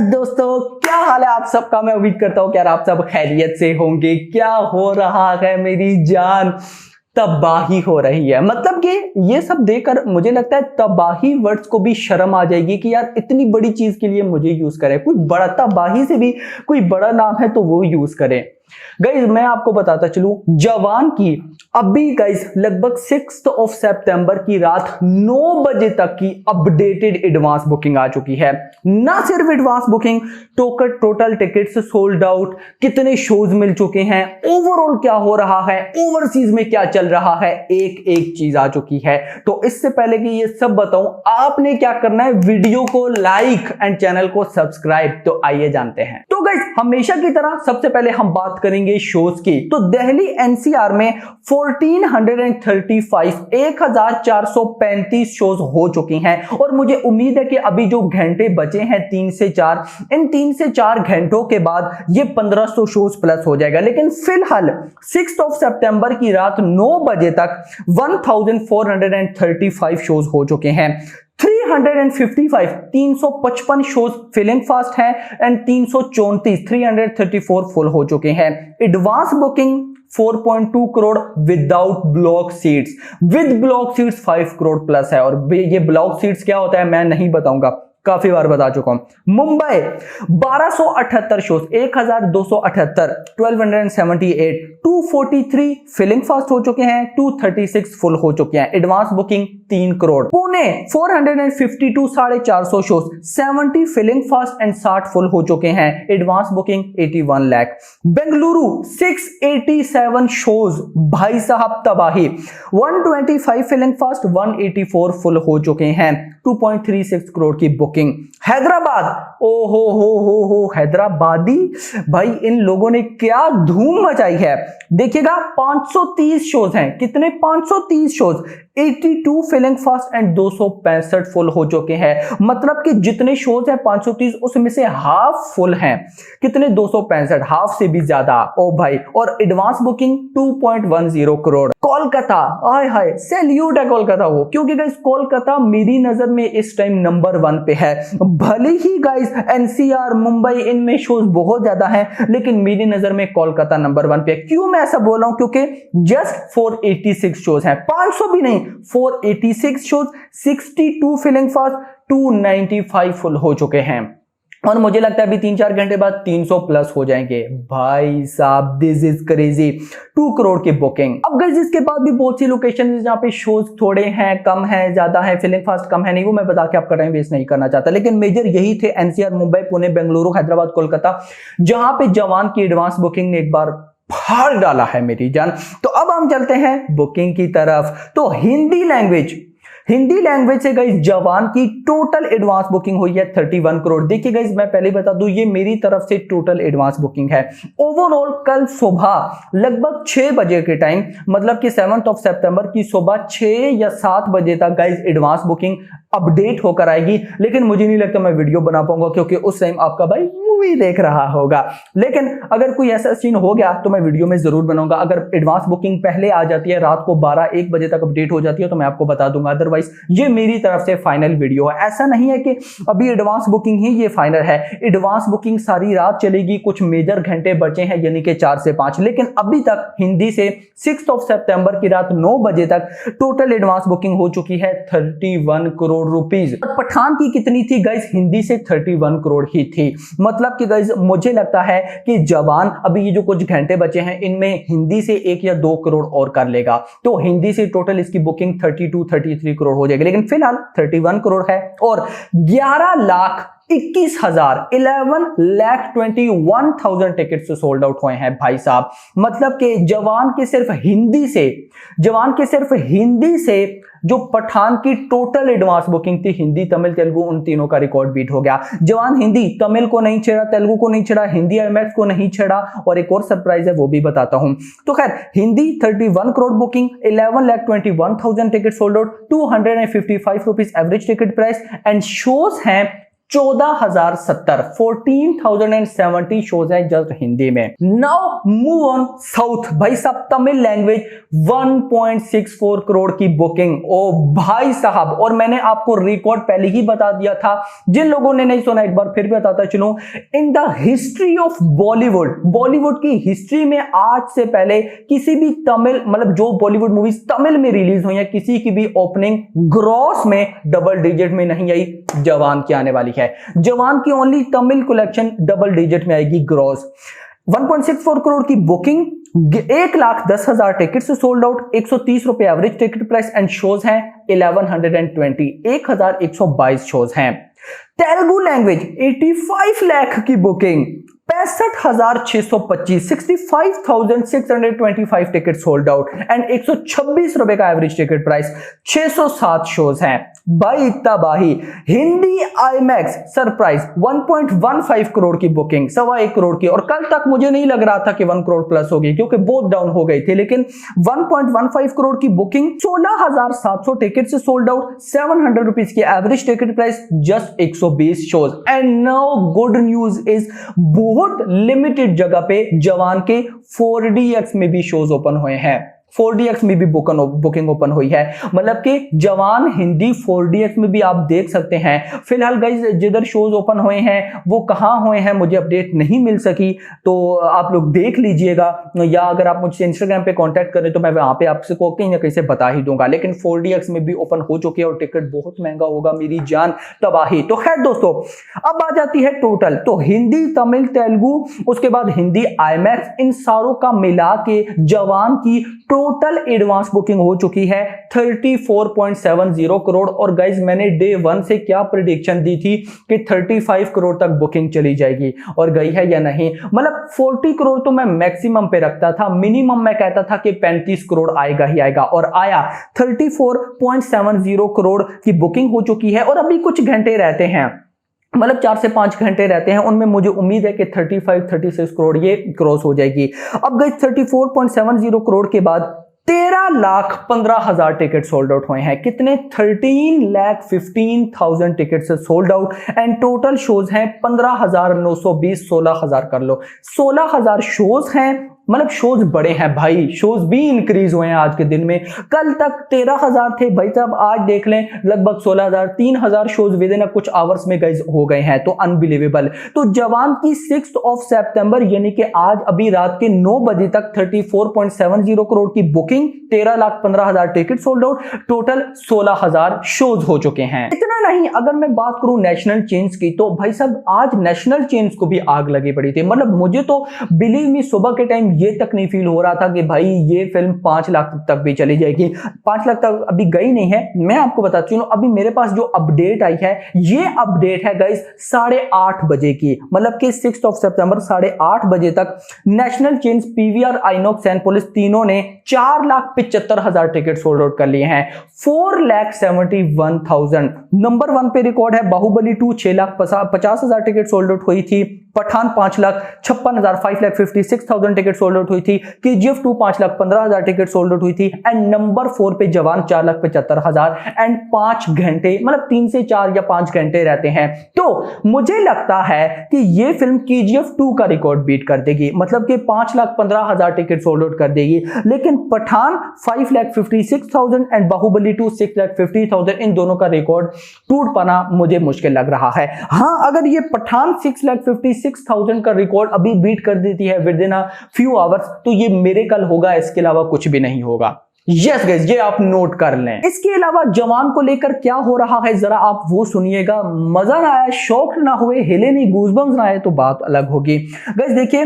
दोस्तों, क्या हाल है आप सबका। मैं उम्मीद करता हूँ कि यार आप सब खैरियत से होंगे। क्या हो रहा है मेरी जान, तबाही हो रही है। मतलब कि ये सब देखकर मुझे लगता है तबाही वर्ड्स को भी शर्म आ जाएगी कि यार इतनी बड़ी चीज के लिए मुझे यूज करे। कोई बड़ा तबाही से भी कोई बड़ा नाम है तो वो यूज करे। गाइज मैं आपको बताता चलूं, जवान की अभी गाइज लगभग 6 सितंबर की रात 9 बजे तक की अपडेटेड एडवांस बुकिंग आ चुकी है। ना सिर्फ advance booking, total tickets sold out, कितने शोज मिल चुके हैं, ओवरऑल क्या हो रहा है, ओवरसीज में क्या चल रहा है, एक एक चीज आ चुकी है। तो इससे पहले कि ये सब बताऊं, आपने क्या करना है, वीडियो को लाइक एंड चैनल को सब्सक्राइब। तो आइए जानते हैं। तो गाइज हमेशा की तरह सबसे पहले हम बात करेंगे शोज की। तो दिल्ली एनसीआर में 1435 शोज हो चुकी हैं और मुझे उम्मीद है कि अभी जो घंटे बचे हैं 3 से 4, इन 3 से 4 घंटों के बाद ये 1500 शोज प्लस हो जाएगा। लेकिन फिलहाल 6 सितंबर की रात 9 बजे तक 1435 शोज हो चुके हैं। 355 शोज फिलिंग फास्ट है एंड 334 फुल हो चुके हैं। Advance booking 4.2 crore without block seats, with block seats 5 crore plus है। और ये ब्लॉक सीट्स क्या होता है मैं नहीं बताऊंगा, काफी बार बता चुका हूं। मुंबई 1278 शोज, 1278, 1278, 243 फिलिंग फास्ट हो चुके हैं, 236 फुल हो चुके हैं। Advance booking 3 crore. Pune 452 450 shows, 70 filling fast and 60 full हो चुके हैं। Advance booking 81 lakh. Bengaluru 687 shows, भाई साहब तबाही, 125 फिलिंग फास्ट, 184 फुल हो चुके हैं, 2.36 करोड़ की बुकिंग। हैदराबाद, ओ हो हैदराबादी भाई, इन लोगों ने क्या धूम मचाई है। देखिएगा 530 शोज हैं, कितने 530 shows, 82 filling fast and 265 full हो चुके हैं। मतलब कि जितने शोज हैं 530, उसमें से हाफ फुल हैं। कितने 265, हाफ से भी ज्यादा। ओ भाई, और एडवांस बुकिंग 2.10 करोड़। कोलकाता, हाय हाय सैल्यूट है कोलकाता वो, क्योंकि गाइस कोलकाता मेरी नजर में इस टाइम नंबर 1 पे है। भले ही गाइस एनसीआर मुंबई इनमें शोज बहुत ज्यादा हैं, लेकिन मेरी नजर में कोलकाता नंबर 1 पे है। क्यों मैं ऐसा बोल रहा हूं, क्योंकि जस्ट 486 शोज हैं, 500 भी नहीं, 486 शोज, 62 फिलिंग फास्ट, 295 फुल हो चुके हैं। और मुझे लगता है अभी 3-4 घंटे बाद 300 प्लस हो जाएंगे। भाई साहब दिस इज क्रेजी, 2 करोड़ की बुकिंग। अब गाइस इसके बाद भी बहुत सी लोकेशन जहां पे शोज थोड़े हैं, कम है, ज्यादा है, फिलिंग फास्ट कम है, नहीं वो मैं बता के आपका टाइम वेस्ट नहीं करना चाहता। लेकिन मेजर यही थे, एनसीआर मुंबई, पुणे, बेंगलुरु, हैदराबाद, कोलकाता, जहां पे जवान की एडवांस बुकिंग ने एक बार फाड़ डाला है मेरी जान। तो अब हम चलते हैं बुकिंग की तरफ। तो हिंदी लैंग्वेज से गाइस जवान की टोटल एडवांस बुकिंग हुई है 31 करोड़। देखिए गाइस मैं पहले बता दूं, ये मेरी तरफ से टोटल एडवांस बुकिंग है। ओवरऑल कल सुबह लगभग 6 बजे के टाइम, मतलब कि 7 सितंबर की सुबह 6 या 7 बजे तक गाइस एडवांस बुकिंग अपडेट होकर आएगी। लेकिन मुझे नहीं लगता मैं वीडियो बना पाऊंगा, क्योंकि उस टाइम आपका भाई मूवी देख रहा होगा। लेकिन अगर कोई ऐसा सीन हो गया तो मैं वीडियो में जरूर बनाऊंगा। अगर एडवांस बुकिंग पहले आ जाती है, रात को 12-1 बजे तक अपडेट हो जाती है, तो मैं आपको बता दूंगा। अदरवाइज ये मेरी तरफ से फाइनल वीडियो है। ऐसा नहीं है कि अभी एडवांस बुकिंग ही ये फाइनल है। एडवांस बुकिंग सारी रात चलेगी, कुछ मेजर घंटे बचे हैं, यानी कि 4 से 5। लेकिन अभी तक हिंदी से 6 सितंबर की रात 9 बजे तक टोटल एडवांस बुकिंग हो चुकी है 31 करोड़ रुपीस। पठान की कितनी थी गाइस, हिंदी से 31 करोड़ ही थी। मतलब कि गाइस मुझे लगता है कि जवान अभी ये जो कुछ घंटे बचे हैं, इनमें हिंदी से 1 या 2 करोड़ और कर लेगा, तो हिंदी से टोटल इसकी बुकिंग 32-33 करोड़ हो जाएगी। लेकिन फिलहाल 31 करोड़ है और 11,21,000 टिकट्स सोल्ड आउट हुए हैं भाई साहब। मतलब कि जवान के सिर्फ हिंदी से जो पठान की टोटल एडवांस बुकिंग थी, हिंदी, तमिल, तेलुगु, उन तीनों का रिकॉर्ड बीट हो गया। जवान हिंदी तमिल को नहीं छेड़ा, तेलुगु को नहीं छेड़ा, हिंदी IMAX को नहीं छेड़ा, और एक और सरप्राइज है वो भी बताता हूं। तो खैर Hindi 31 crore booking, 11,21,000 ticket sold out, 255 rupees average ticket price, and shows हैं 14,070 14,070 शोज हैं जस्ट हिंदी में। Now move on south. भाई साहब तमिल लैंग्वेज 1.64 करोड़ की बुकिंग। ओ भाई साहब, और मैंने आपको रिकॉर्ड पहले ही बता दिया था, जिन लोगों ने नहीं सुना एक बार फिर भी बताता चलूं। In the history of Bollywood की हिस्ट्री में आज से पहले किसी भी तमिल मतलब जो बॉलीवुड मूवीज तमिल में रिलीज हुई है किसी की भी ओपनिंग ग्रॉस में डबल डिजिट में नहीं आई। जवान की आने वाली है, जवान की only Tamil collection double digit में आएगी ग्रॉस। 1.64 करोड़ की बुकिंग, 1,10,000 टिकट से सोल्ड आउट, 130 रुपए average ticket price and shows हैं 1120 1122 शोज हैं। तेलुगु लैंग्वेज 85 लाख की booking, 65,625 65,625 ticket sold out and 126 रुपए का एवरेज टिकट प्राइस, 607 शोज हैं। भाई तबाही। हिंदी आईमैक्स सरप्राइज 1.15 करोड़ की बुकिंग, 1.25 करोड़ की, और कल तक मुझे नहीं लग रहा था कि 1 करोड़ प्लस होगी क्योंकि बहुत डाउन हो गई थी, लेकिन 1.15 करोड़ की बुकिंग, 16,700 टिकट से सोल्ड आउट, 700 रुपीज की average ticket price, just 120 shows. And now good news is बहुत लिमिटेड जगह पे जवान के 4DX में भी शोज ओपन हुए हैं। 4DX में भी बुकिंग ओपन हुई है, मतलब कि जवान हिंदी 4DX में भी आप देख सकते हैं। फिलहाल गाइज जिधर शोज ओपन हुए हैं वो कहां हुए हैं मुझे अपडेट नहीं मिल सकी, तो आप लोग देख लीजिएगा, या अगर आप मुझसे इंस्टाग्राम पे कांटेक्ट करें तो मैं वहां पे आपसे को कहीं ना कहीं से बता ही दूंगा। लेकिन 4DX में भी ओपन हो चुके हैं और टिकट बहुत महंगा होगा, मेरी जान तबाही। तो खैर दोस्तों, अब आ जाती है टोटल, तो हिंदी तमिल तेलुगु उसके बाद हिंदी आईमैक्स, इन सारों का मिला के जवान की टोटल एडवांस बुकिंग हो चुकी है 34.70 करोड़। और गाइज मैंने डे 1 से क्या प्रेडिक्शन दी थी कि 35 करोड़ तक बुकिंग चली जाएगी, और गई है या नहीं। मतलब 40 करोड़ तो मैं मैक्सिमम पे रखता था, मिनिमम मैं कहता था कि 35 करोड़ आएगा ही आएगा, और आया 34.70 करोड़ की बुकिंग हो चुकी है। और अभी कुछ घंटे रहते हैं, मतलब 4 से 5 घंटे रहते हैं, उनमें मुझे उम्मीद है कि 35-36 करोड़ ये क्रॉस हो जाएगी। अब गई 34.70 करोड़ के बाद 13,15,000 टिकट सोल्ड आउट हुए हैं। कितने? 13,15,000 टिकट से sold out and total shows हैं 15,920, 16,000 कर लो, 16,000 शोज हैं। मतलब शोज बड़े हैं भाई, शोज भी इंक्रीज हुए हैं आज के दिन में। कल तक 13,000 थे भाई साहब, आज देख लें लगभग 16,000, 3,000 शोज विद इन कुछ आवर्स में गाइस हो गए हैं, तो अनबिलीवेबल। तो जवान की 6 सितंबर यानी कि आज अभी रात के 9 बजे तक 34.70 करोड़ की booking, 13,15,000 ticket sold out, total 16,000 shows हो चुके हैं। इतना नहीं, अगर मैं बात करूं नेशनल चेन्स की, तो भाई साहब आज नेशनल चेन्स को भी आग लगी पड़ी थी। मतलब मुझे तो बिलीव मी सुबह के टाइम ये तक नहीं फील हो रहा था कि भाई ये फिल्म 5 लाख तक भी चली जाएगी। 5 लाख तक अभी गई नहीं है। मैं आपको बताती हूँ, अभी मेरे पास जो अपडेट आई है, ये अपडेट है गाइस 8:30 बजे की, मतलब कि 6 सितंबर 8:30 बजे तक national chains, PVR, INOX, Cinepolis तीनों ने 4,75,000 टिकट सोल्ड आउट कर लिए हैं। 4,71,000 नंबर 1 पे रिकॉर्ड है। बाहुबली 2 6,50,000 टिकट सोल्ड आउट हुई थी। पठान 5,56,000 5,56,000 टिकट सोल्ड आउट हुई थी। केजीएफ 2 5,15,000 टिकट सोल्ड आउट हुई थी। एंड नंबर 4 पे जवान 4,75,000 एंड 5 घंटे, मतलब 3 से 4 या 5 घंटे रहते हैं। तो मुझे लगता है कि ये फिल्म केजीएफ 2 का रिकॉर्ड बीट कर देगी, मतलब कि 5,15,000 टिकट सोल्ड आउट कर देगी। लेकिन पठान 5,56,000 एंड बाहुबली 2 6,50,000, इन दोनों का रिकॉर्ड टूट पाना मुझे मुश्किल लग रहा है। हाँ, अगर ये पठान 6,56,000 का रिकॉर्ड अभी बीट कर देती है with in a few hours, तो ये मिरेकल होगा, इसके अलावा कुछ भी नहीं होगा। यस गाइस, ये आप नोट कर लें। इसके अलावा जवान को लेकर क्या हो रहा है जरा आप वो सुनिएगा। मजा ना आया, शॉक ना हुए, हिले नहीं, गूज़बम्स ना आए तो बात अलग होगी। गाइस देखिए,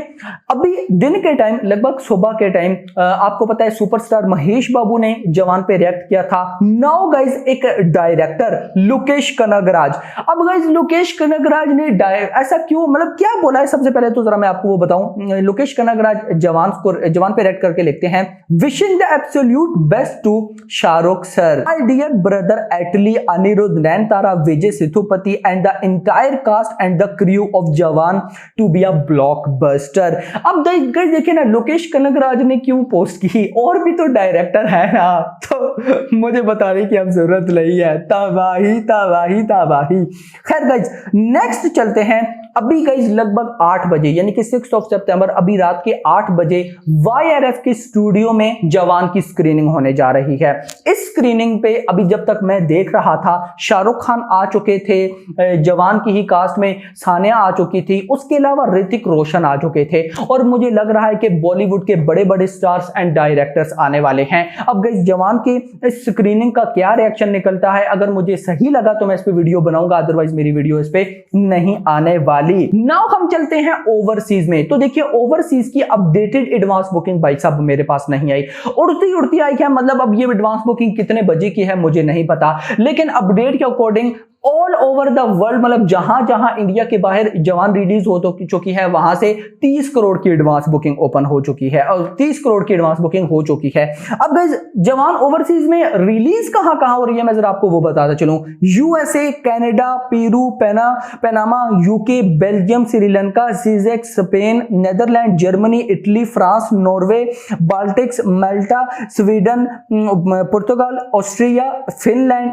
अभी दिन के टाइम, लगभग सुबह के टाइम, आपको पता है सुपरस्टार महेश बाबू ने जवान पे रिएक्ट किया था। नाउ गाइस एक डायरेक्टर लोकेश कनगराज, अब गाइस लोकेश कनगराज ने ऐसा क्यों, मतलब क्या बोला है, सबसे पहले तो जरा मैं आपको वो बताऊं। लोकेश कनगराज जवान पे रिएक्ट करके लिखते हैं, wishing the absolute salute best to Shahrukh sir, my dear brother Atlee, Anirudh, Nayanthara, Vijay Sethupathi and the entire cast and the crew of Jawan to be a blockbuster. अब गाइस देखिए ना, लोकेश कनगराज ने क्यों पोस्ट की, और भी तो डायरेक्टर है ना, तो मुझे बताने की अब जरूरत नहीं है। तबाही तबाही तबाही। खैर गाइस नेक्स्ट चलते हैं। अभी गाइस लगभग 8 बजे यानी कि 6 सितंबर, अभी रात के 8 बजे YRF के स्टूडियो में जवान की स्क्रीनिंग होने जा रही है। इस स्क्रीनिंग पे अभी जब तक मैं देख रहा था, शाहरुख खान आ चुके थे, जवान की ही कास्ट में सानिया आ चुकी थी, उसके अलावा ऋतिक रोशन आ चुके थे, और मुझे लग रहा है कि बॉलीवुड के बड़े बड़े स्टार्स एंड डायरेक्टर्स आने वाले हैं। अब गाइस जवान की इस स्क्रीनिंग का क्या रिएक्शन निकलता है, अगर मुझे सही लगा तो मैं इस पे वीडियो बनाऊंगा, अदरवाइज मेरी वीडियो इस पे नहीं आने वाली। नाउ हम चलते हैं ओवरसीज में। तो देखिए ओवरसीज की अपडेटेड एडवांस बुकिंग भाई साहब मेरे पास नहीं आई, उड़ती उड़ती आई है, मतलब अब ये एडवांस बुकिंग कितने बजे की है मुझे नहीं पता, लेकिन अपडेट के according all over the world, मतलब जहां जहां इंडिया के बाहर जवान रिलीज हो चुकी है, वहां से 30 करोड़ की एडवांस बुकिंग ओपन हो चुकी है और 30 करोड़ की एडवांस बुकिंग हो चुकी है। अब गाइस जवान ओवरसीज में रिलीज कहां कहां हो रही है, मैं जरा आपको वो बताता चलूं। USA, Canada, Peru, Panama, UK, Belgium, Sri Lanka, सीजेक, Spain, Netherland, Germany, Italy, France, Norway, Baltics, Malta, Sweden, Portugal, Austria, Finland,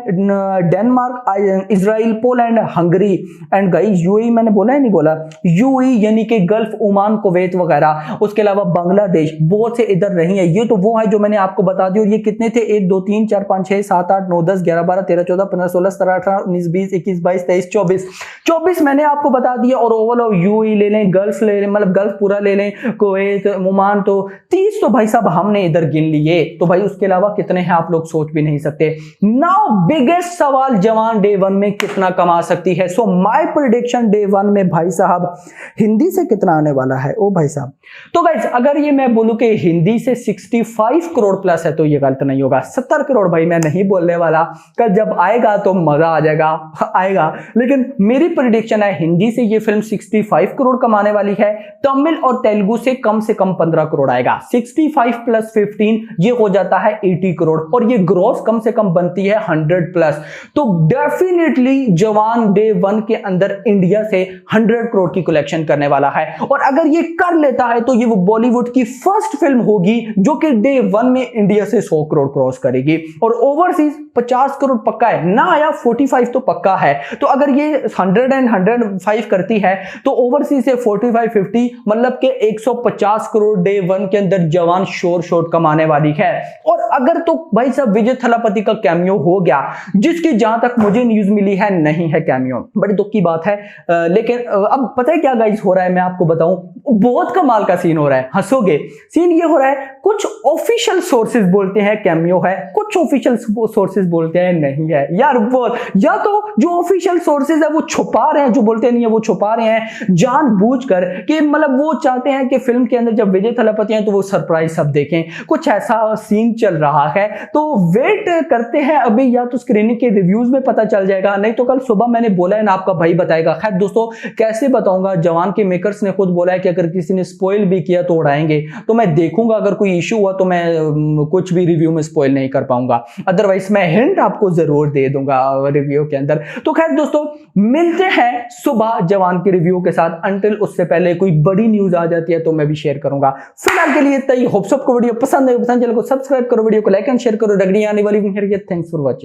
Denmark, Israel, Poland, Hungary and guys UAE, मैंने बोला है नहीं बोला, यूएई यानी कि गल्फ, ओमान, कुवैत वगैरह, उसके अलावा बांग्लादेश, बहुत से इधर नहीं है। ये तो वो है जो मैंने आपको बता दी, और ये कितने थे, 1 2 3 4 5 6 7 8 9 10 11 12 13 14 15 16 17 18 19 20 21 22 23 24 मैंने आपको बता दिया। और ओवरऑल यूएई ले लें, गल्फ ले लें, मतलब गल्फ पूरा ले लें, कुवैत, ओमान, तो 30 तो भाई साहब हमने इधर गिन लिए, तो भाई उसके अलावा कितने हैं आप लोग सोच भी नहीं सकते। नाउ बिगेस्ट सवाल, जवान डे 1 में कितना कमा सकती है। सो माय प्रेडिक्शन डे 1 में भाई साहब हिंदी से कितना आने वाला है ओ भाई साहब। तो गाइस अगर ये मैं बोलूं कि हिंदी से 65 करोड़ प्लस है तो ये गलत नहीं होगा। 70 करोड़ भाई मैं नहीं बोलने वाला, कल जब आएगा तो मजा आ जाएगा आएगा, लेकिन मेरी प्रेडिक्शन है हिंदी से ये फिल्म 65 करोड़ कमाने वाली है, तमिल और तेलुगु से कम 15 करोड़ आएगा। 65 प्लस 15 ये हो जाता है 80 करोड़, और ये ग्रॉस कम से कम बनती है 100 प्लस। तो डेफिनेटली जवान डे 1 के अंदर इंडिया से 100 करोड़ की कलेक्शन करने वाला है, और अगर ये कर लेता है तो ये वो बॉलीवुड की फर्स्ट फिल्म होगी जो कि डे 1 में इंडिया से 100 करोड़ क्रॉस करेगी। और ओवरसीज 50 करोड़ पक्का है ना, आया 45 तो पक्का है। तो अगर ये 100 एंड 105 करती है तो ओवरसीज से 45 50 मतलब के 150 करोड़ डे 1 के अंदर जवान शोर कमाने वाली है। और अगर तो भाई साहब विजय थलापति का कैमियो हो गया, जिसकी जहां तक मुझे न्यूज मिली है नहीं है कैमियो, बड़ी दुख की बात है। लेकिन अब पता है क्या गाइस हो रहा है, मैं आपको बताऊं, बहुत कमाल का सीन हो रहा है, हंसोगे। सीन ये हो रहा है, कुछ ऑफिशियल सोर्सेज बोलते हैं कैमियो है, कुछ ऑफिशियल सोर्सेज बोलते हैं नहीं है। यार बहुत, या तो जो ऑफिशियल सोर्सेज है वो छुपा रहे हैं, जो बोलते नहीं है वो छुपा रहे हैं जानबूझकर, कि मतलब वो चाहते हैं कि फिल्म के अंदर जब विजय थलापति हैं तो वो सरप्राइज सब देखें, कुछ ऐसा सीन चल रहा है। तो वेट करते हैं अभी, या तो स्क्रीनिंग के रिव्यूज में पता चल जाएगा, नहीं तो कल सुबह मैंने बोला है ना आपका भाई बताएगा। खैर दोस्तों कैसे बताऊंगा, जवान के मेकर्स ने खुद बोला है कि अगर किसी ने स्पॉइल भी किया तो उड़ाएंगे, तो मैं देखूंगा, अगर कोई इशू हुआ तो मैं कुछ भी रिव्यू में स्पॉइल नहीं कर पाऊंगा, अदरवाइज मैं हिंट आपको जरूर दे दूंगा रिव्यू के अंदर। तो खैर दोस्तों मिलते हैं सुबह जवान के रिव्यू के साथ, अंटिल उससे पहले कोई बड़ी न्यूज आ जाती है तो मैं भी शेयर करूंगा। फिलहाल के लिए इतना ही, होप सबको वीडियो पसंद है, चैनल को सब्सक्राइब करो, वीडियो को लाइक एंड शेयर करो, रगड़ी आने वाली। Thanks for watching.